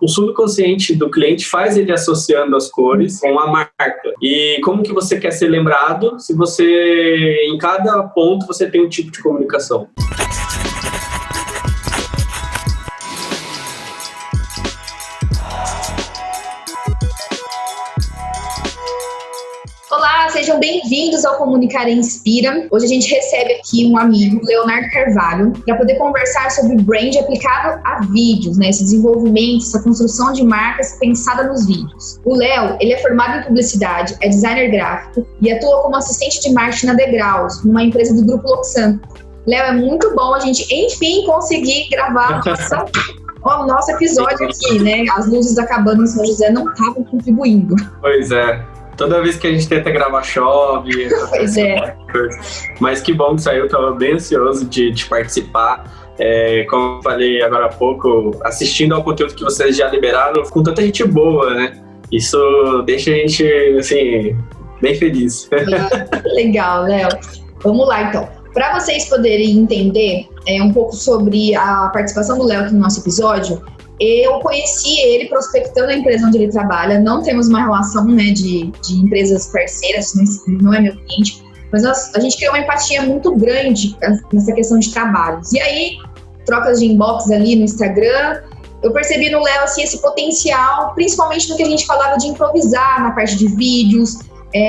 O subconsciente do cliente faz ele associando as cores com a marca. E como que você quer ser lembrado se você, em cada ponto, você tem um tipo de comunicação? Olá, sejam bem-vindos ao Comunicar Inspira. Hoje a gente recebe aqui um amigo, Leonardo Carvalho, para poder conversar sobre brand aplicado a vídeos, né? Esse desenvolvimento, essa construção de marcas pensada nos vídeos. O Léo, ele é formado em publicidade, é designer gráfico e atua como assistente de marketing na Degraus, numa empresa do Grupo Loxan. Léo, é muito bom a gente, enfim, conseguir gravar o nosso episódio aqui, né? As luzes da cabana em São José não estavam contribuindo. Pois é. Toda vez que a gente tenta gravar chove. Pois é. Mas que bom que saiu, estava bem ansioso de participar. Como eu falei agora há pouco, assistindo ao conteúdo que vocês já liberaram, com tanta gente boa, né? Isso deixa a gente, assim, bem feliz. Legal, Léo. Vamos lá, então. Para vocês poderem entender um pouco sobre a participação do Léo aqui no nosso episódio, eu conheci ele prospectando a empresa onde ele trabalha. Não temos uma relação, né, de empresas parceiras, não é meu cliente, mas a gente criou uma empatia muito grande nessa questão de trabalhos. E aí, trocas de inbox ali no Instagram, eu percebi no Léo assim, esse potencial, principalmente no que a gente falava de improvisar na parte de vídeos.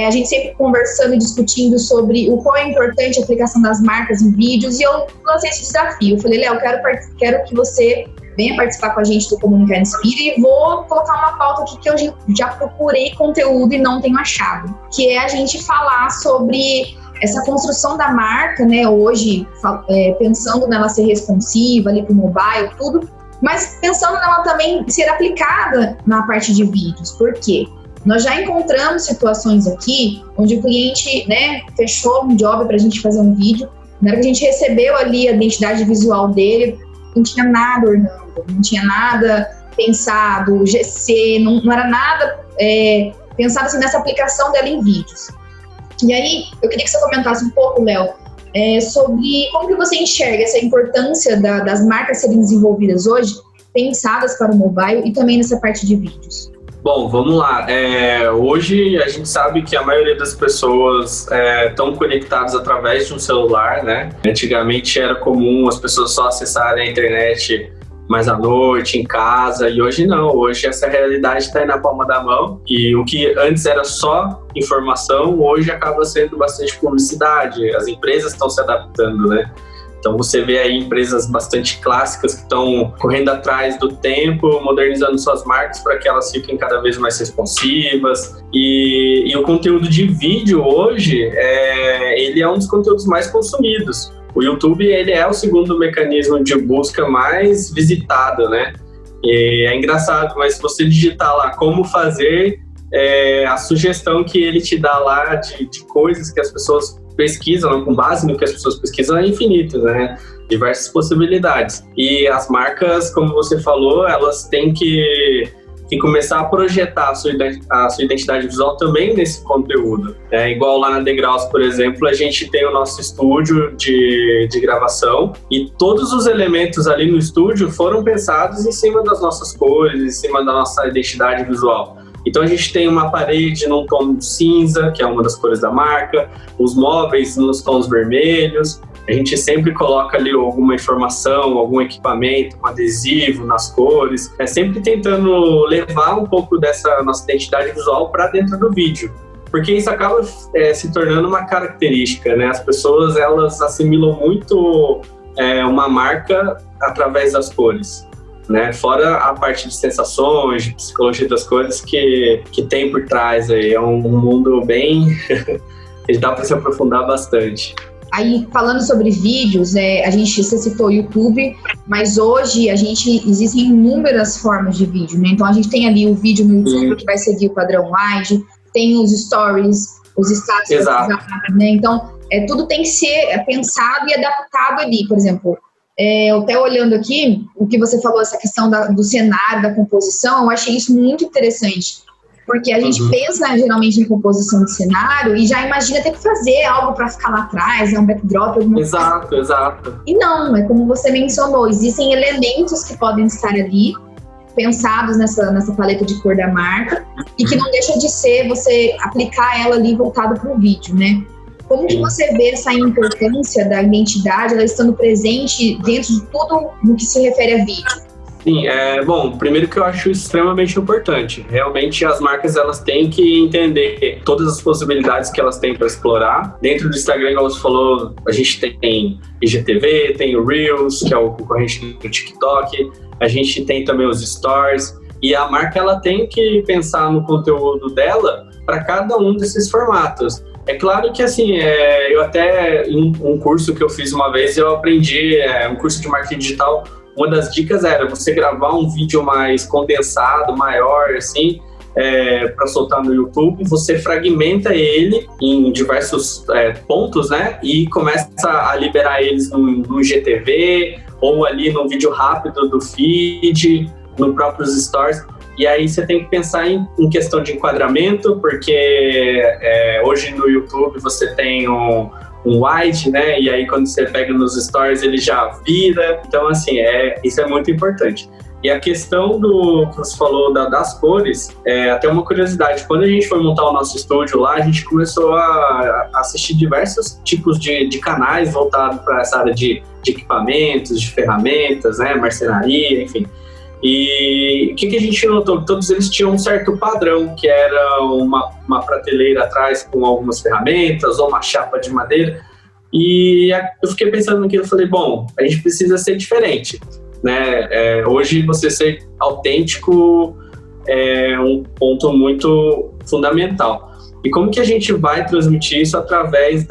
A gente sempre conversando e discutindo sobre o quão é importante a aplicação das marcas em vídeos, e eu lancei esse desafio. Eu falei, Léo, quero que você venha participar com a gente do Comunicar Inspira, e vou colocar uma pauta aqui que eu já procurei conteúdo e não tenho achado, que é a gente falar sobre essa construção da marca, né, hoje, pensando nela ser responsiva ali pro mobile, tudo, mas pensando nela também ser aplicada na parte de vídeos. Por quê? Nós já encontramos situações aqui onde o cliente, né, fechou um job pra gente fazer um vídeo, na hora que a gente recebeu ali a identidade visual dele, não tinha nada ornando, não tinha nada pensado, GC, não era nada pensado assim, nessa aplicação dela em vídeos. E aí, eu queria que você comentasse um pouco, Léo, sobre como que você enxerga essa importância das marcas serem desenvolvidas hoje, pensadas para o mobile e também nessa parte de vídeos. Bom, vamos lá. Hoje a gente sabe que a maioria das pessoas estão conectadas através de um celular, né? Antigamente era comum as pessoas só acessarem a internet mais à noite, em casa, e hoje não. Hoje essa realidade está aí na palma da mão, e o que antes era só informação, hoje acaba sendo bastante publicidade. As empresas estão se adaptando, né? Então você vê aí empresas bastante clássicas que estão correndo atrás do tempo, modernizando suas marcas para que elas fiquem cada vez mais responsivas. E o conteúdo de vídeo hoje, ele é um dos conteúdos mais consumidos. O YouTube, ele é o segundo mecanismo de busca mais visitado, né? E é engraçado, mas se você digitar lá como fazer, a sugestão que ele te dá lá de coisas que as pessoas pesquisam, com base no que as pessoas pesquisam, é infinito, né? Diversas possibilidades. E as marcas, como você falou, elas têm que começar a projetar a sua identidade visual também nesse conteúdo. Igual lá na Degraus, por exemplo, a gente tem o nosso estúdio de gravação, e todos os elementos ali no estúdio foram pensados em cima das nossas cores, em cima da nossa identidade visual. Então a gente tem uma parede num tom cinza, que é uma das cores da marca, os móveis nos tons vermelhos. A gente sempre coloca ali alguma informação, algum equipamento, um adesivo nas cores, sempre tentando levar um pouco dessa nossa identidade visual para dentro do vídeo, porque isso acaba se tornando uma característica, né? As pessoas, elas assimilam muito uma marca através das cores, né? Fora a parte de sensações, de psicologia das coisas que tem por trás aí. É um mundo bem que dá para se aprofundar bastante. Aí, falando sobre vídeos, você citou o YouTube, mas hoje existem inúmeras formas de vídeo, né? Então a gente tem ali o vídeo no YouTube que vai seguir o padrão wide, tem os stories, os status, né? Então tudo tem que ser pensado e adaptado ali. Por exemplo, até olhando aqui, o que você falou, essa questão do cenário, da composição, eu achei isso muito interessante. Porque a gente pensa geralmente em composição de cenário e já imagina ter que fazer algo para ficar lá atrás, um backdrop, alguma coisa. Exato. E não, é como você mencionou, existem elementos que podem estar ali pensados nessa paleta de cor da marca e que não deixa de ser você aplicar ela ali voltado para o vídeo, né? Como que você vê essa importância da identidade, ela estando presente dentro de tudo no que se refere a vídeo? Sim, bom, primeiro que eu acho extremamente importante. Realmente as marcas elas têm que entender todas as possibilidades que elas têm para explorar. Dentro do Instagram, como você falou, a gente tem IGTV, tem o Reels, que é o concorrente do TikTok, a gente tem também os Stories, e a marca ela tem que pensar no conteúdo dela para cada um desses formatos. É claro que, assim, eu até, em um curso que eu fiz uma vez, eu aprendi, um curso de marketing digital. Uma das dicas era você gravar um vídeo mais condensado, maior, assim, para soltar no YouTube. Você fragmenta ele em diversos pontos, né? E começa a liberar eles no IGTV ou ali no vídeo rápido do feed, no próprios stories. E aí você tem que pensar em questão de enquadramento, porque hoje no YouTube você tem um wide, né? E aí quando você pega nos stories ele já vira. Então, assim, isso é muito importante. E a questão do que você falou das cores, até uma curiosidade. Quando a gente foi montar o nosso estúdio lá, a gente começou a assistir diversos tipos de canais voltados para essa área de equipamentos, de ferramentas, né? Marcenaria, enfim. E o que a gente notou? Todos eles tinham um certo padrão, que era uma prateleira atrás com algumas ferramentas ou uma chapa de madeira. E eu fiquei pensando naquilo e falei, bom, a gente precisa ser diferente, né? Hoje você ser autêntico é um ponto muito fundamental. E como que a gente vai transmitir isso através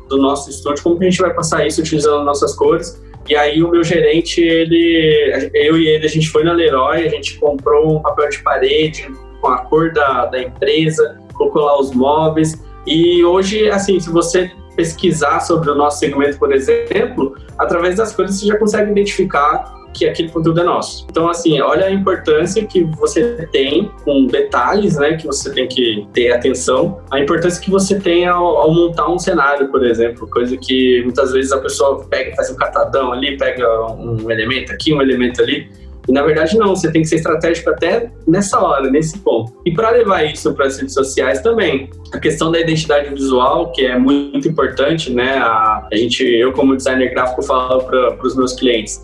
do nosso estúdio? Como que a gente vai passar isso utilizando nossas cores? E aí o meu gerente, eu e ele, a gente foi na Leroy, a gente comprou um papel de parede com a cor da empresa, colocou lá os móveis. E hoje, assim, se você pesquisar sobre o nosso segmento, por exemplo, através das cores você já consegue identificar que aquele conteúdo é nosso. Então, assim, olha a importância que você tem com detalhes, né, que você tem que ter atenção, a importância que você tem ao montar um cenário, por exemplo, coisa que muitas vezes a pessoa pega, faz um catadão ali, pega um elemento aqui, um elemento ali, e na verdade não, você tem que ser estratégico até nessa hora, nesse ponto. E para levar isso para as redes sociais também, a questão da identidade visual, que é muito importante, né, eu como designer gráfico falo para os meus clientes,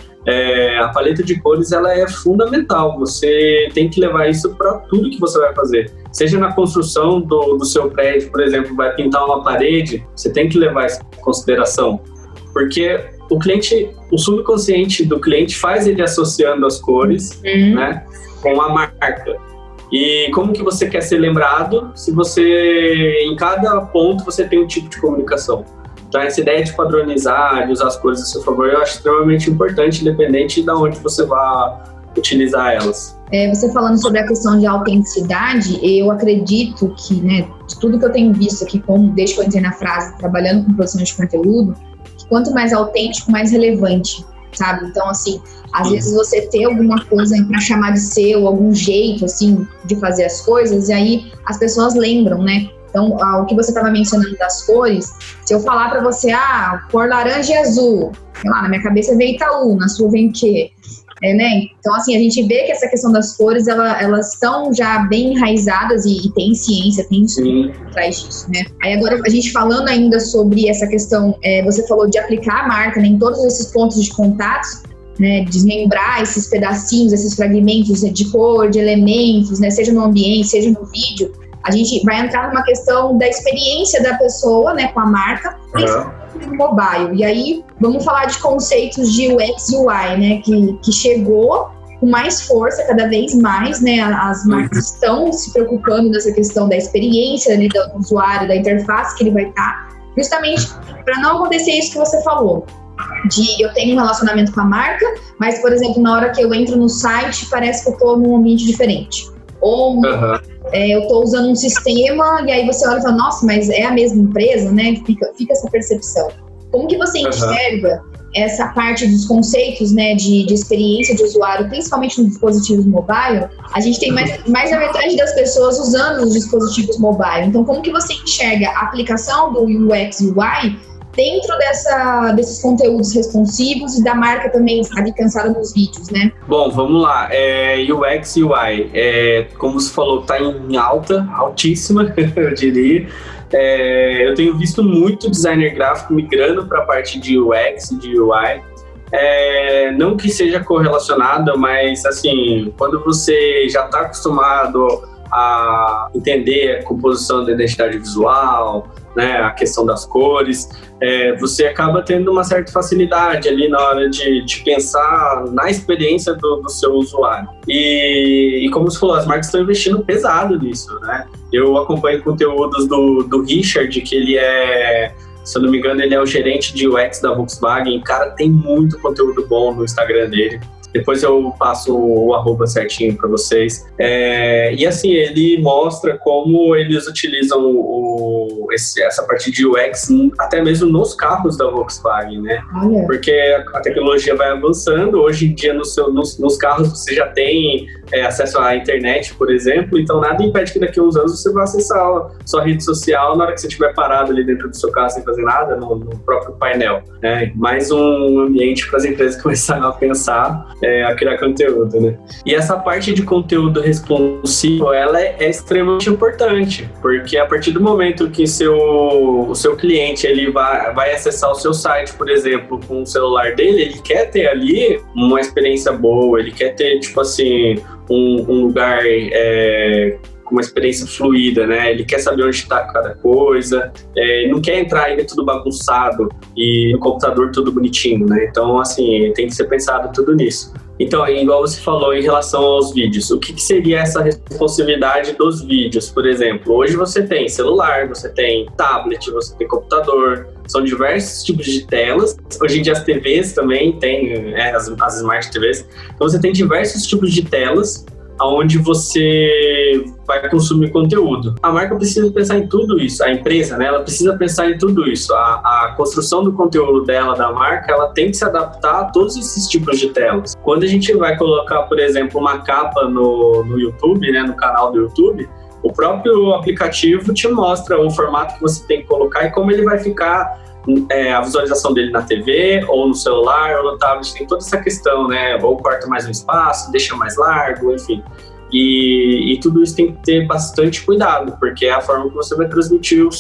a paleta de cores ela é fundamental, você tem que levar isso para tudo que você vai fazer, seja na construção do seu prédio, por exemplo, vai pintar uma parede, você tem que levar isso em consideração, porque o subconsciente do cliente faz ele associando as cores, né, com a marca. E como que você quer ser lembrado se você, em cada ponto, você tem um tipo de comunicação? Então, essa ideia de padronizar, de usar as cores a seu favor, eu acho extremamente importante, independente de onde você vá utilizar elas. Você falando sobre a questão de autenticidade, eu acredito que, né, de tudo que eu tenho visto aqui, desde que eu entrei na frase, trabalhando com produção de conteúdo, que quanto mais autêntico, mais relevante, sabe? Então, assim, às vezes você ter alguma coisa para chamar de seu, algum jeito, assim, de fazer as coisas, e aí as pessoas lembram, né? Então, o que você estava mencionando das cores, se eu falar para você, cor laranja e azul, sei lá, na minha cabeça vem Itaú, na sua vem o quê? Né? Então, assim, a gente vê que essa questão das cores, elas estão já bem enraizadas e tem ciência, tem estudo por trás disso, né? Aí agora, a gente falando ainda sobre essa questão, você falou de aplicar a marca, né, em todos esses pontos de contatos, né, desmembrar esses pedacinhos, esses fragmentos de cor, de elementos, né, seja no ambiente, seja no vídeo. A gente vai entrar numa questão da experiência da pessoa, né, com a marca, principalmente no mobile. E aí, vamos falar de conceitos de UX e UI, né, que chegou com mais força cada vez mais, né, as marcas estão se preocupando nessa questão da experiência, né, do usuário, da interface que ele vai estar, justamente para não acontecer isso que você falou. Eu tenho um relacionamento com a marca, mas, por exemplo, na hora que eu entro no site, parece que eu estou num ambiente diferente. Ou eu estou usando um sistema e aí você olha e fala, nossa, mas é a mesma empresa, né? Fica essa percepção. Como que você enxerga essa parte dos conceitos, né, de experiência de usuário, principalmente nos dispositivos mobile? A gente tem mais da metade das pessoas usando os dispositivos mobile. Então, como que você enxerga a aplicação do UX e UI dentro desses conteúdos responsivos e da marca também ali pensada nos vídeos, né? Bom, vamos lá. UX e UI, como você falou, está em altíssima, eu diria. Eu tenho visto muito designer gráfico migrando para a parte de UX e de UI. Não que seja correlacionada, mas assim, quando você já está acostumado a entender a composição da identidade visual, né, a questão das cores, você acaba tendo uma certa facilidade ali na hora de pensar na experiência do seu usuário. E como você falou, as marcas estão investindo pesado nisso, né? Eu acompanho conteúdos do Richard, que ele se eu não me engano, ele é o gerente de UX da Volkswagen. O cara tem muito conteúdo bom no Instagram dele. Depois eu passo o arroba certinho para vocês. E assim, ele mostra como eles utilizam essa parte de UX até mesmo nos carros da Volkswagen, né? Olha. Porque a tecnologia vai avançando. Hoje em dia, nos carros, você já tem acesso à internet, por exemplo. Então, nada impede que daqui a uns anos você vá acessar sua rede social na hora que você estiver parado ali dentro do seu carro sem fazer nada, no próprio painel, né? Mais um ambiente para as empresas começarem a pensar, a criar conteúdo, né? E essa parte de conteúdo responsivo, ela é extremamente importante, porque a partir do momento que o seu cliente ele vai acessar o seu site, por exemplo, com o celular dele, ele quer ter ali uma experiência boa, ele quer ter, tipo assim, um lugar com uma experiência fluida, né? Ele quer saber onde está cada coisa, não quer entrar ainda tudo bagunçado e no computador tudo bonitinho, né? Então, assim, tem que ser pensado tudo nisso. Então, igual você falou em relação aos vídeos, o que seria essa responsividade dos vídeos, por exemplo? Hoje você tem celular, você tem tablet, você tem computador, são diversos tipos de telas. Hoje em dia as TVs também tem, as Smart TVs. Então você tem diversos tipos de telas onde você vai consumir conteúdo. A marca precisa pensar em tudo isso, a empresa, né, ela precisa pensar em tudo isso. A construção do conteúdo dela, da marca, ela tem que se adaptar a todos esses tipos de telas. Quando a gente vai colocar, por exemplo, uma capa no YouTube, né, no canal do YouTube, o próprio aplicativo te mostra o formato que você tem que colocar e como ele vai ficar, a visualização dele na TV, ou no celular, ou no tablet. Tem toda essa questão, né? Ou corta mais um espaço, deixa mais largo, enfim. E tudo isso tem que ter bastante cuidado, porque é a forma que você vai transmitir as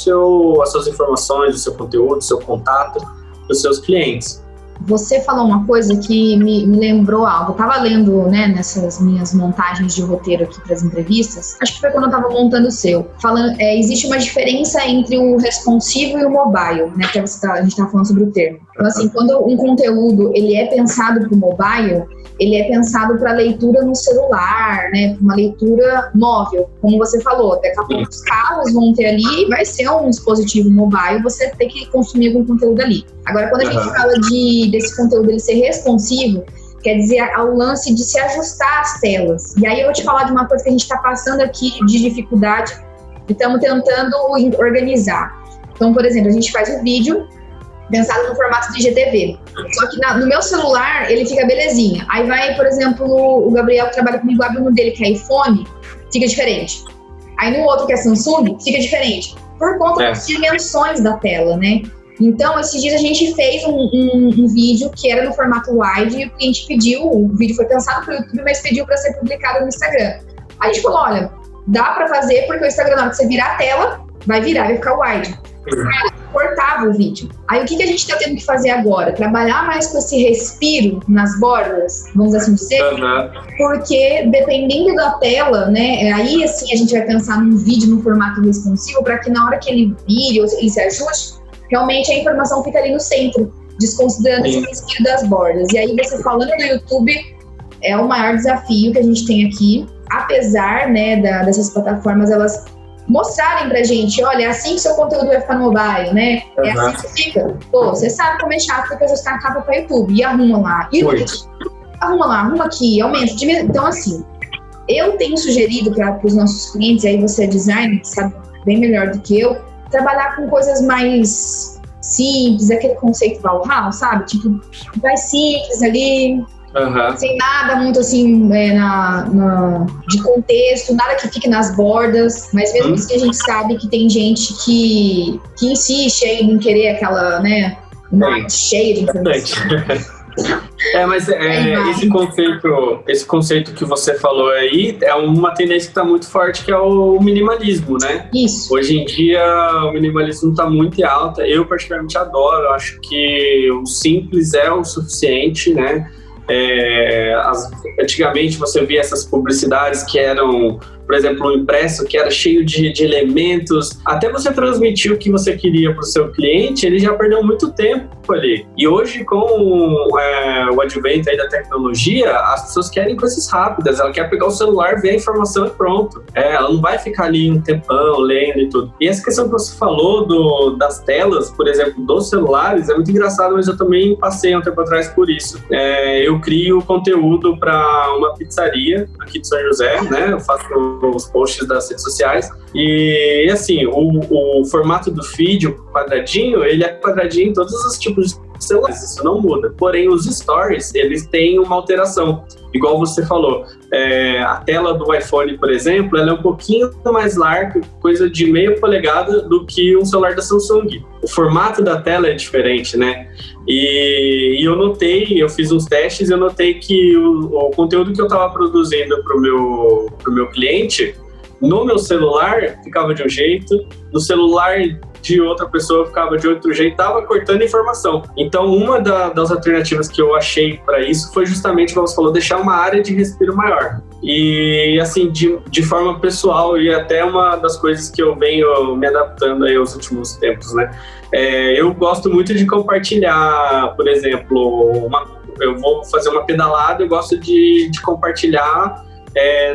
suas informações, o seu conteúdo, o seu contato para os seus clientes. Você falou uma coisa que me lembrou algo. Eu estava lendo, né, nessas minhas montagens de roteiro aqui para as entrevistas, acho que foi quando eu estava montando o seu, falando, existe uma diferença entre o responsivo e o mobile, né, que a gente está falando sobre o termo. Então, assim, quando um conteúdo ele é pensado para o mobile, ele é pensado para leitura no celular, né, para uma leitura móvel, como você falou. Daqui a pouco os carros vão ter ali, vai ser um dispositivo mobile, você tem que consumir algum conteúdo ali. Agora, quando a gente fala desse conteúdo ele ser responsivo, quer dizer, ao lance de se ajustar às telas. E aí eu vou te falar de uma coisa que a gente está passando aqui de dificuldade e estamos tentando organizar. Então, por exemplo, a gente faz um vídeo pensado no formato de IGTV. Só que no meu celular, ele fica belezinha. Aí vai, por exemplo, o Gabriel que trabalha comigo, abre um dele que é iPhone, fica diferente. Aí no outro que é Samsung, fica diferente. Por conta das dimensões da tela, né? Então, esses dias a gente fez um vídeo que era no formato wide e o cliente pediu, o vídeo foi pensado para o YouTube, mas pediu para ser publicado no Instagram. Aí a gente falou, olha, dá para fazer porque o Instagram, na hora que você virar a tela, vai ficar wide. Cortava o vídeo. Aí o que a gente está tendo que fazer agora? Trabalhar mais com esse respiro nas bordas, vamos assim dizer, porque dependendo da tela, né, aí assim a gente vai pensar num vídeo no formato responsivo para que na hora que ele vire ou ele se ajuste, realmente a informação fica ali no centro, desconsiderando esse respiro das bordas. E aí você falando do YouTube, é o maior desafio que a gente tem aqui, apesar, né, dessas plataformas, elas mostrarem pra gente, olha, é assim que seu conteúdo vai ficar no mobile, né? É assim que fica. Pô, você sabe como é chato que ajustar a capa pra YouTube. E arruma lá. Arruma aqui, aumenta. Então, assim, eu tenho sugerido para os nossos clientes, aí você é designer, sabe bem melhor do que eu, trabalhar com coisas mais simples, aquele conceito Valhalla, sabe? Tipo, vai simples ali, Sem nada muito assim de contexto, nada que fique nas bordas, mas mesmo assim a gente sabe que tem gente que insiste ainda em querer aquela, né, cheia de informação. Mas esse conceito que você falou aí é uma tendência que está muito forte, que é o minimalismo, né? Isso. Hoje em dia o minimalismo está muito em alta. Eu particularmente adoro, eu acho que o simples é o suficiente, né? Antigamente você via essas publicidades que eram, por exemplo, um impresso que era cheio de elementos. Até você transmitir o que você queria para o seu cliente, ele já perdeu muito tempo ali. E hoje, com o advento aí da tecnologia, as pessoas querem coisas rápidas. Ela quer pegar o celular, ver a informação e pronto. Ela não vai ficar ali um tempão lendo e tudo. E essa questão que você falou das telas, por exemplo, dos celulares, é muito engraçado, mas eu também passei um tempo atrás por isso. Eu crio conteúdo para uma pizzaria aqui de São José, né? Eu faço os posts das redes sociais e assim, o formato do feed, o quadradinho, ele é quadradinho em todos os tipos de celulares, isso não muda. Porém, os stories, eles têm uma alteração. Igual você falou, a tela do iPhone, por exemplo, ela é um pouquinho mais larga, coisa de meia polegada, do que um celular da Samsung. O formato da tela é diferente, né? E eu fiz uns testes e eu notei que o conteúdo que eu estava produzindo para o meu cliente, no meu celular ficava de um jeito, no celular de outra pessoa ficava de outro jeito, estava cortando informação. Então, uma das alternativas que eu achei para isso foi justamente, como você falou, deixar uma área de respiro maior. E, assim, de forma pessoal, e até uma das coisas que eu venho me adaptando aí aos últimos tempos, né? Eu gosto muito de compartilhar, por exemplo, eu vou fazer uma pedalada, eu gosto de compartilhar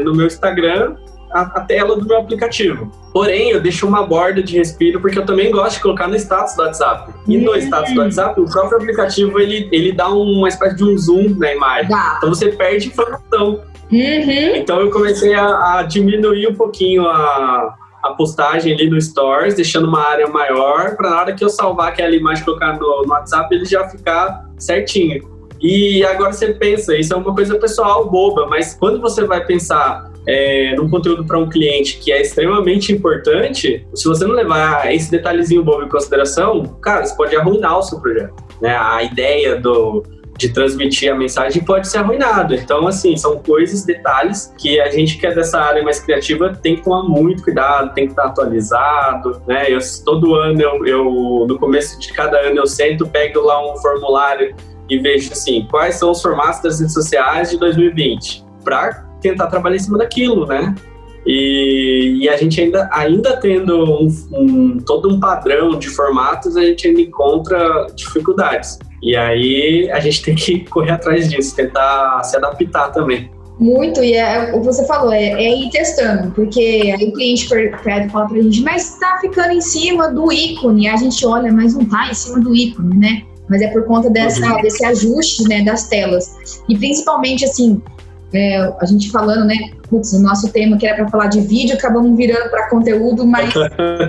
no meu Instagram a tela do meu aplicativo. Porém, eu deixo uma borda de respiro porque eu também gosto de colocar no status do WhatsApp. E no status do WhatsApp, o próprio aplicativo, ele dá uma espécie de um zoom na imagem. Então você perde informação. Então eu comecei a diminuir um pouquinho a postagem ali no Stories, deixando uma área maior, para na hora que eu salvar aquela imagem e colocar no WhatsApp, ele já ficar certinho. E agora você pensa, isso é uma coisa pessoal boba, mas quando você vai pensar num conteúdo para um cliente que é extremamente importante, se você não levar esse detalhezinho bobo em consideração, cara, você pode arruinar o seu projeto, né? A ideia de transmitir a mensagem pode ser arruinada. Então, assim, são coisas, detalhes que a gente que é dessa área mais criativa tem que tomar muito cuidado, tem que estar atualizado, né? Todo ano, no começo de cada ano, eu sento, pego lá um formulário e vejo, assim, quais são os formatos das redes sociais de 2020, para tentar trabalhar em cima daquilo, né? E a gente ainda tendo todo um padrão de formatos, a gente ainda encontra dificuldades. E aí a gente tem que correr atrás disso, tentar se adaptar também. Muito, e o que você falou, ir testando, porque aí o cliente fala pra gente, mas tá ficando em cima do ícone, a gente olha, mas não tá em cima do ícone, né? Mas é por conta desse ajuste, né, das telas. E principalmente, assim, a gente falando, né, o nosso tema que era para falar de vídeo, acabamos virando para conteúdo, mas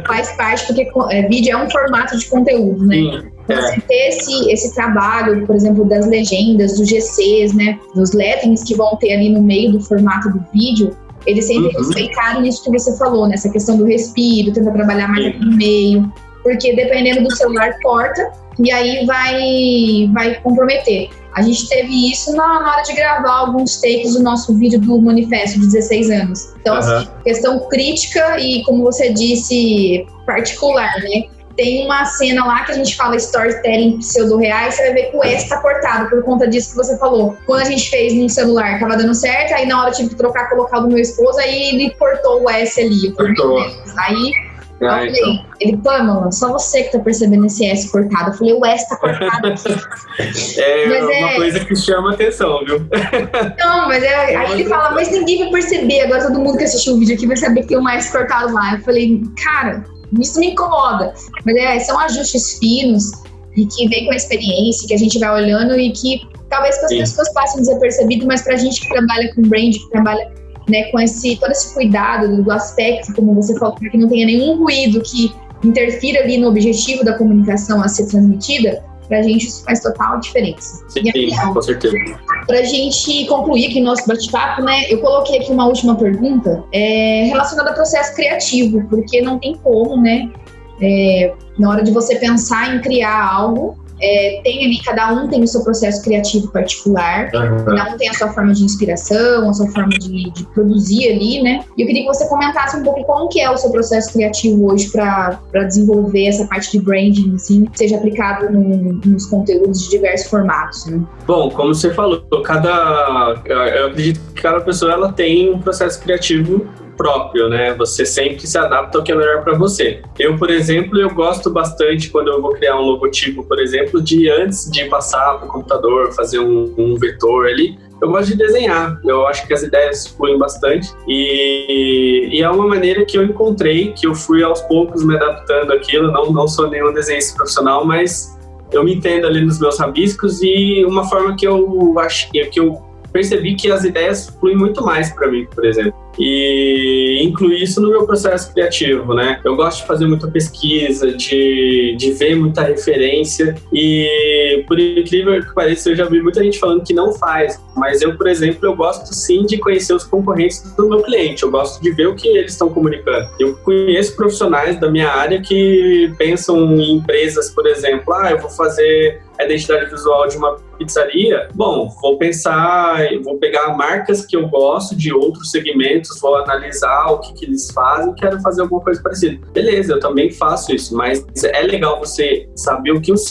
faz parte, porque vídeo é um formato de conteúdo, né? Você ter esse trabalho, por exemplo, das legendas, dos GCs, né, dos letterings que vão ter ali no meio do formato do vídeo, eles sempre respeitaram isso que você falou, né, essa questão do respiro, tentar trabalhar mais aqui no meio, porque dependendo do celular corta, e aí vai comprometer. A gente teve isso na hora de gravar alguns takes do nosso vídeo do Manifesto de 16 anos. Então, assim, questão crítica e, como você disse, particular, né? Tem uma cena lá que a gente fala storytelling pseudo-real, e você vai ver que o S tá cortado por conta disso que você falou. Quando a gente fez num celular, tava dando certo, aí na hora eu tive que trocar, colocar o do meu esposo, aí ele cortou o S ali. Aí... Ele, Pamela, só você que tá percebendo esse S cortado. Eu falei, o S tá cortado aqui. Uma coisa que chama atenção, viu? Não, mas aí ele fala, mas ninguém vai perceber. Agora todo mundo que assistiu o vídeo aqui vai saber que tem um S cortado lá. Eu falei, cara, isso me incomoda. Mas são ajustes finos e que vem com a experiência, que a gente vai olhando e que talvez as pessoas passem desapercebido, mas pra gente que trabalha com brand, que trabalha, né, com todo esse cuidado do aspecto, como você falou, para que não tenha nenhum ruído que interfira ali no objetivo da comunicação a ser transmitida, pra gente isso faz total diferença. Sim, com certeza. Pra gente concluir aqui nosso bate-papo, né, eu coloquei aqui uma última pergunta relacionada ao processo criativo, porque não tem como, né, na hora de você pensar em criar algo, tem ali, cada um tem o seu processo criativo particular, cada um tem a sua forma de inspiração, a sua forma de produzir ali, né? E eu queria que você comentasse um pouco como que é o seu processo criativo hoje para desenvolver essa parte de branding, assim, que seja aplicado nos conteúdos de diversos formatos, né? Bom, como você falou, eu acredito que cada pessoa ela tem um processo criativo próprio, né? Você sempre se adapta ao que é melhor para você. Eu, por exemplo, eu gosto bastante quando eu vou criar um logotipo, por exemplo, de antes de passar para o computador, fazer um vetor ali, eu gosto de desenhar. Eu acho que as ideias fluem bastante e é uma maneira que eu encontrei, que eu fui aos poucos me adaptando àquilo. Não sou nenhum desenhista profissional, mas eu me entendo ali nos meus rabiscos e uma forma que eu percebi que as ideias fluem muito mais para mim, por exemplo. E incluir isso no meu processo criativo, né? Eu gosto de fazer muita pesquisa, de ver muita referência e, por incrível que pareça, eu já vi muita gente falando que não faz, mas eu, por exemplo, eu gosto sim de conhecer os concorrentes do meu cliente, eu gosto de ver o que eles estão comunicando. Eu conheço profissionais da minha área que pensam em empresas, por exemplo, eu vou fazer a identidade visual de uma pizzaria. Bom, vou pegar marcas que eu gosto de outros segmentos, vou analisar o que eles fazem e quero fazer alguma coisa parecida. Beleza, eu também faço isso, mas é legal você saber o que os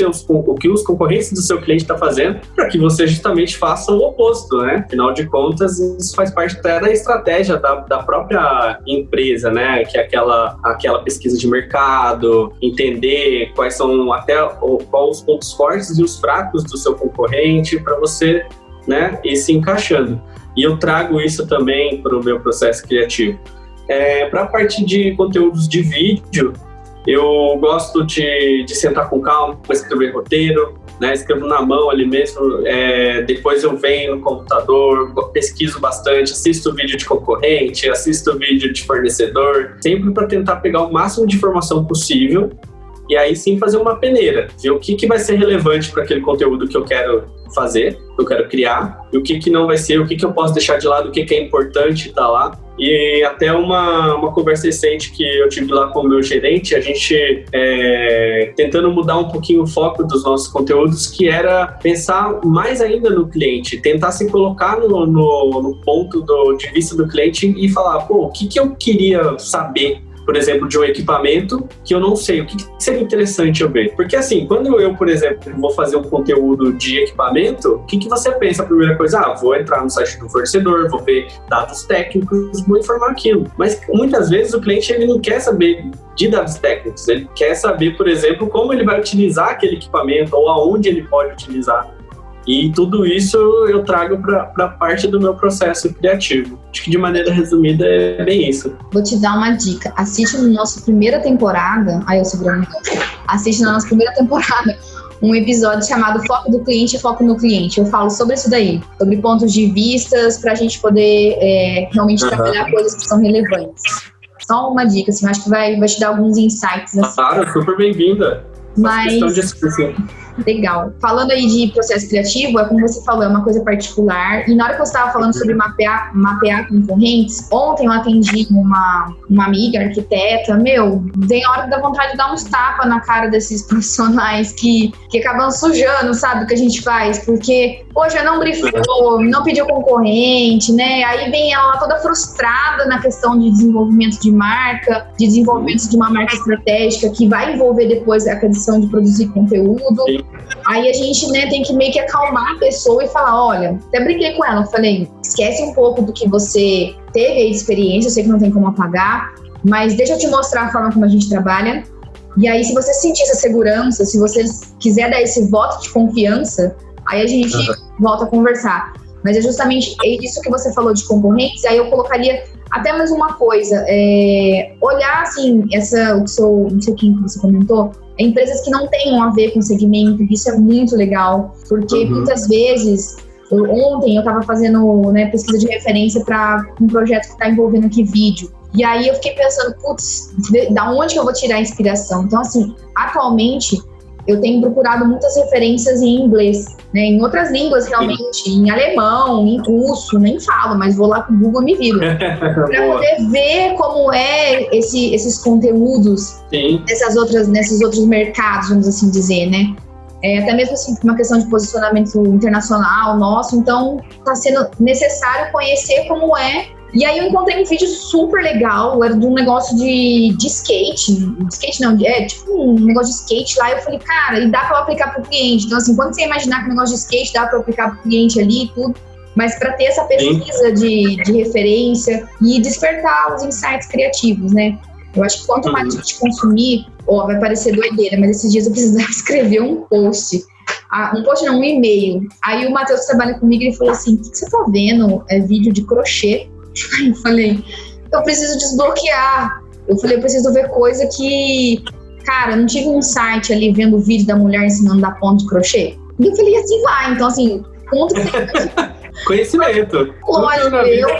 concorrentes do seu cliente estão fazendo para que você justamente faça o oposto, né? Afinal de contas, isso faz parte até da estratégia da própria empresa, né? Que é aquela pesquisa de mercado, entender quais são quais os pontos fortes e os fracos do seu concorrente para você, né, ir se encaixando. E eu trago isso também para o meu processo criativo. Para a parte de conteúdos de vídeo, eu gosto de sentar com calma para escrever roteiro, né, escrevo na mão ali mesmo, depois eu venho no computador, pesquiso bastante, assisto vídeo de concorrente, assisto vídeo de fornecedor, sempre para tentar pegar o máximo de informação possível e aí sim fazer uma peneira, ver o que vai ser relevante para aquele conteúdo que eu quero fazer, que eu quero criar, e o que não vai ser, o que eu posso deixar de lado, o que é importante estar lá. E até uma conversa recente que eu tive lá com o meu gerente, a gente tentando mudar um pouquinho o foco dos nossos conteúdos, que era pensar mais ainda no cliente, tentar se colocar no ponto de vista do cliente e falar, o que eu queria saber, por exemplo, de um equipamento que eu não sei, o que seria interessante eu ver. Porque assim, quando eu, por exemplo, vou fazer um conteúdo de equipamento, o que você pensa? A primeira coisa, vou entrar no site do fornecedor, vou ver dados técnicos, vou informar aquilo. Mas muitas vezes o cliente ele não quer saber de dados técnicos, ele quer saber, por exemplo, como ele vai utilizar aquele equipamento ou aonde ele pode utilizar. E tudo isso eu trago para parte do meu processo criativo. Acho que de maneira resumida é bem isso. Vou te dar uma dica. Assiste na nossa primeira temporada. Assiste na nossa primeira temporada um episódio chamado Foco do Cliente e Foco no Cliente. Eu falo sobre isso daí, sobre pontos de vistas, para a gente poder realmente trabalhar coisas que são relevantes. Só uma dica, assim, eu acho que vai te dar alguns insights. Assim. Claro, super bem-vinda. Mas... Legal. Falando aí de processo criativo, como você falou, é uma coisa particular. E na hora que eu estava falando sobre mapear concorrentes, ontem eu atendi uma amiga, arquiteta, tem hora que dá vontade de dar uns tapas na cara desses profissionais que acabam sujando, sabe, o que a gente faz, porque, poxa, não brifou, não pediu concorrente, né? Aí vem ela toda frustrada na questão de desenvolvimento de marca, de desenvolvimento de uma marca estratégica que vai envolver depois a questão de produzir conteúdo. Sim. Aí a gente, né, tem que meio que acalmar a pessoa e falar, olha, até brinquei com ela, falei, esquece um pouco do que você teve aí de experiência, eu sei que não tem como apagar, mas deixa eu te mostrar a forma como a gente trabalha. E aí, se você sentir essa segurança, se você quiser dar esse voto de confiança, aí a gente volta a conversar. Mas é justamente isso que você falou de concorrentes, aí eu colocaria até mais uma coisa, olhar assim, não sei quem você comentou, empresas que não tenham a ver com segmento, isso é muito legal, porque muitas vezes, ontem eu estava fazendo pesquisa de referência para um projeto que está envolvendo aqui vídeo, e aí eu fiquei pensando, da onde que eu vou tirar a inspiração? Então assim, atualmente, eu tenho procurado muitas referências em inglês, né? Em outras línguas, realmente, em alemão, em russo, nem falo, mas vou lá pro Google e me viro. Para poder ver como é esses conteúdos nesses outros mercados, vamos assim dizer, né? Até mesmo assim, uma questão de posicionamento internacional nosso, então está sendo necessário conhecer como é. E aí eu encontrei um vídeo super legal, era de um negócio de skate, tipo um negócio de skate lá, eu falei, cara, e dá para aplicar para o cliente. Então assim, quando você imaginar que o negócio de skate dá para aplicar para o cliente ali e tudo, mas para ter essa pesquisa de referência e despertar os insights criativos, né? Eu acho que quanto mais a gente consumir, vai parecer doideira, mas esses dias eu precisava escrever um post. Um e-mail. Aí o Matheus que trabalha comigo, ele falou assim, o que você tá vendo? É vídeo de crochê? Aí eu falei, eu preciso desbloquear. Eu falei, eu preciso ver coisa que... Cara, eu não tive um site ali vendo o vídeo da mulher ensinando a dar ponto de crochê. E eu falei, assim vai. Então, assim, ponto que... Conhecimento. Lógico,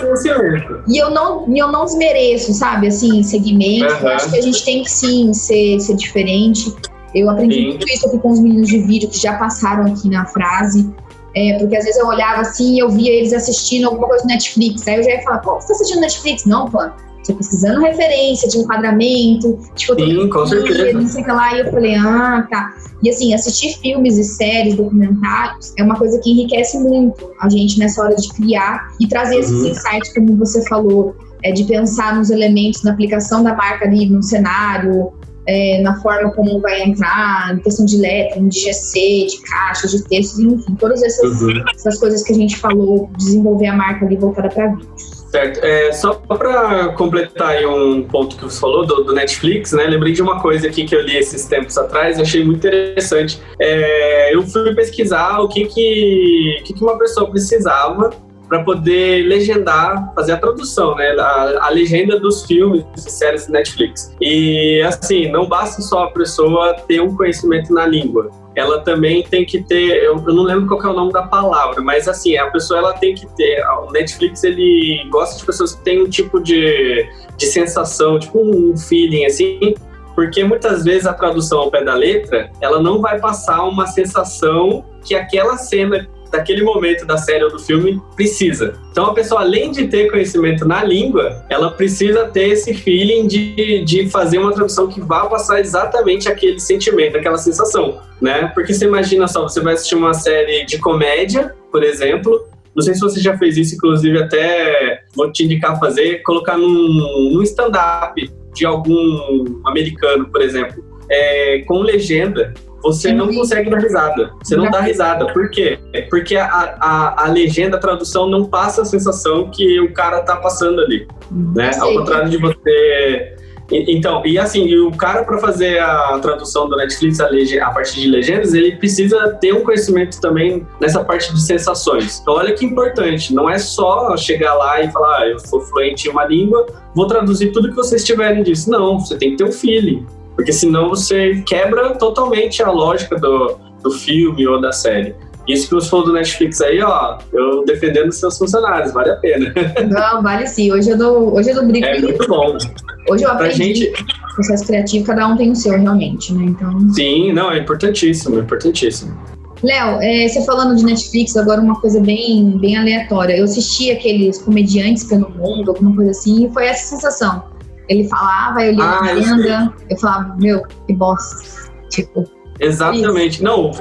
conhecimento. E eu não desmereço, sabe, assim, segmento. Eu acho que a gente tem que, sim, ser diferente. Eu aprendi muito isso aqui com os meninos de vídeo que já passaram aqui na frase. Porque às vezes eu olhava assim e eu via eles assistindo alguma coisa no Netflix. Aí eu já ia falar, pô, você tá assistindo Netflix? Não, pô. Tô pesquisando referência de enquadramento, de fotografia, não sei o que lá. E eu falei, tá. E assim, assistir filmes e séries, documentários, é uma coisa que enriquece muito a gente nessa hora de criar e trazer esses insights, como você falou, de pensar nos elementos, na aplicação da marca ali no cenário, na forma como vai entrar, em questão de letra, de GC, de caixas, de textos, enfim, todas essas coisas que a gente falou, desenvolver a marca ali voltada para vídeos. Certo. Só para completar aí um ponto que você falou do Netflix, né? Lembrei de uma coisa aqui que eu li esses tempos atrás, achei muito interessante. Eu fui pesquisar o que uma pessoa precisava para poder legendar, fazer a tradução, né? A legenda dos filmes e séries do Netflix. E assim, não basta só a pessoa ter um conhecimento na língua. Ela também tem que ter, eu não lembro qual que é o nome da palavra, mas assim, a pessoa ela tem que ter, o Netflix ele gosta de pessoas que têm um tipo de sensação, tipo um feeling assim, porque muitas vezes a tradução ao pé da letra, ela não vai passar uma sensação que aquela cena daquele momento da série ou do filme precisa. Então a pessoa, além de ter conhecimento na língua, ela precisa ter esse feeling de fazer uma tradução que vá passar exatamente aquele sentimento, aquela sensação, né? Porque você imagina só, você vai assistir uma série de comédia, por exemplo, não sei se você já fez isso, inclusive até vou te indicar a fazer, colocar num stand-up de algum americano, por exemplo, com legenda, você não consegue dar risada. Você não dá risada. Por quê? Porque a legenda, a tradução não passa a sensação que o cara tá passando ali, né? Ao contrário de você... Então, e assim, o cara para fazer a tradução do Netflix, a partir de legendas, ele precisa ter um conhecimento também nessa parte de sensações. Então, olha que importante. Não é só chegar lá e falar, eu sou fluente em uma língua, vou traduzir tudo que vocês tiverem disso. Não, você tem que ter um feeling. Porque senão você quebra totalmente a lógica do filme ou da série. Isso que você falou do Netflix aí, eu defendendo os seus funcionários, vale a pena. Não, vale sim. Hoje eu dou brinco. É muito bom. Hoje eu aprendi processo criativo, cada um tem o seu realmente, né? Então... Sim, não, é importantíssimo, importantíssimo. Léo, você falando de Netflix, agora uma coisa bem, bem aleatória. Eu assisti aqueles comediantes pelo mundo, alguma coisa assim, e foi essa sensação. Ele falava, eu lia a legenda, eu falava, meu, que bosta. Tipo. Exatamente. Isso. Não, o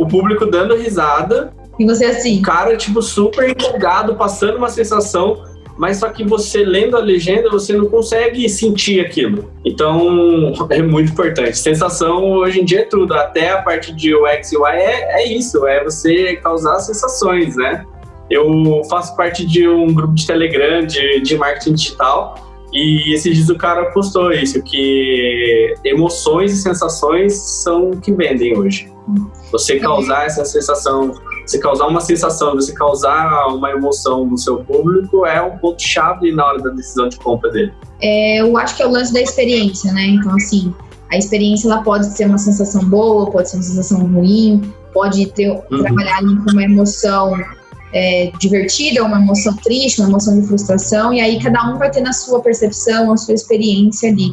público dando risada. E você assim. O cara, tipo, super empolgado, passando uma sensação, mas só que você lendo a legenda, você não consegue sentir aquilo. Então, é muito importante. Sensação, hoje em dia, é tudo. Até a parte de UX e UI é isso, é você causar sensações, né? Eu faço parte de um grupo de Telegram de marketing digital. E esses dias o cara postou isso, que emoções e sensações são o que vendem hoje. Você causar essa sensação, você causar uma sensação, você causar uma emoção no seu público é um ponto-chave na hora da decisão de compra dele. Eu acho que é o lance da experiência, né? Então, assim, a experiência ela pode ser uma sensação boa, pode ser uma sensação ruim, pode trabalhar ali com uma emoção divertida, uma emoção triste, uma emoção de frustração, e aí cada um vai ter na sua percepção, a sua experiência ali.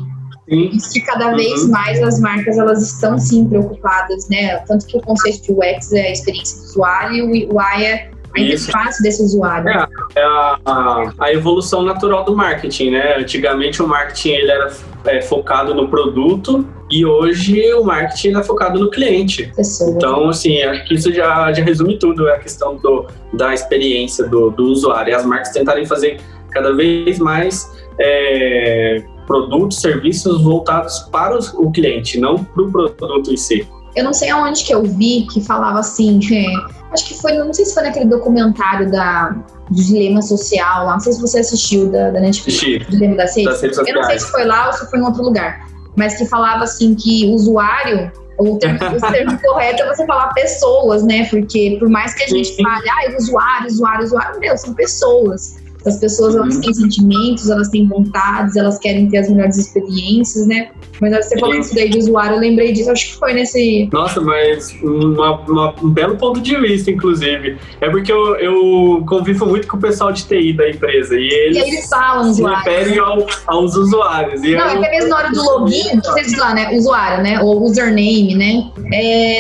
Sim. Que cada vez mais as marcas elas estão sim preocupadas, né? Tanto que o conceito de UX é a experiência do usuário e o UI é a interface desse usuário. É a evolução natural do marketing, né? Antigamente o marketing ele era focado no produto e hoje o marketing é focado no cliente. Pessoa. Então, assim, acho que isso já resume tudo, a questão da experiência do usuário. E as marcas tentarem fazer cada vez mais produtos, serviços voltados para o cliente, não para o produto em si. Eu não sei aonde que eu vi que falava assim, acho que foi, não sei se foi naquele documentário do Dilema Social lá, não sei se você assistiu da Netflix, do Dilema das Redes. Eu não sei se foi lá ou se foi em outro lugar, mas que falava assim que o usuário, o termo correto é você falar pessoas, né? Porque por mais que a gente fale, usuário, são pessoas. As pessoas, elas têm sentimentos, elas têm vontades, elas querem ter as melhores experiências, né? Mas você falou isso daí de usuário, eu lembrei disso, acho que foi nesse... Nossa, mas um belo ponto de vista, inclusive. É porque eu convivo muito com o pessoal de TI da empresa e eles falam se referem aos usuários. E até mesmo na hora do login, vocês dizem lá, né? Usuário, né? Ou username, né?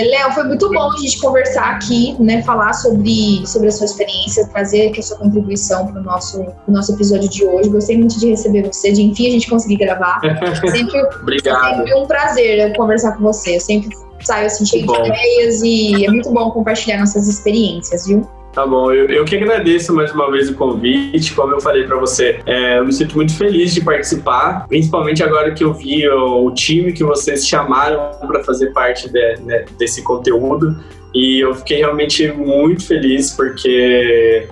Léo, foi muito bom a gente conversar aqui, né? Falar sobre a sua experiência, trazer aqui a sua contribuição para o nosso episódio de hoje. Gostei muito de receber você, de enfim a gente conseguir gravar. Obrigado. É sempre um prazer conversar com você. Eu sempre saio assim cheio de ideias e é muito bom compartilhar nossas experiências, viu? Tá bom, eu que agradeço mais uma vez o convite. Como eu falei para você, eu me sinto muito feliz de participar, principalmente agora que eu vi o time que vocês chamaram para fazer parte desse conteúdo. E eu fiquei realmente muito feliz porque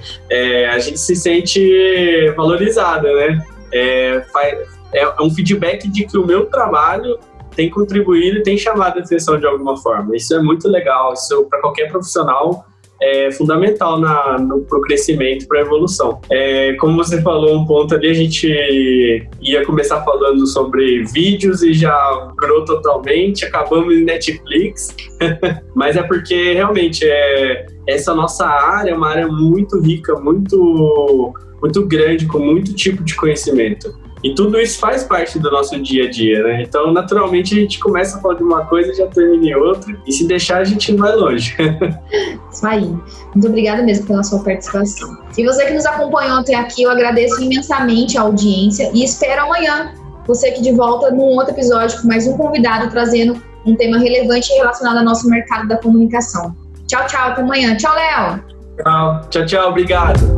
a gente se sente valorizada, né? É um feedback de que o meu trabalho tem contribuído e tem chamado a atenção de alguma forma. Isso é muito legal, isso para qualquer profissional é fundamental pro crescimento, para a evolução. Como você falou um ponto ali, a gente ia começar falando sobre vídeos e já migrou totalmente, acabamos em Netflix, mas é porque realmente essa nossa área é uma área muito rica, muito, muito grande, com muito tipo de conhecimento. E tudo isso faz parte do nosso dia a dia, né? Então, naturalmente, a gente começa a falar de uma coisa e já termina em outra. E se deixar, a gente não vai longe. Isso aí. Muito obrigada mesmo pela sua participação. E você que nos acompanhou até aqui, eu agradeço imensamente a audiência e espero amanhã você aqui de volta num outro episódio com mais um convidado trazendo um tema relevante relacionado ao nosso mercado da comunicação. Tchau, tchau. Até amanhã. Tchau, Léo. Tchau, obrigado.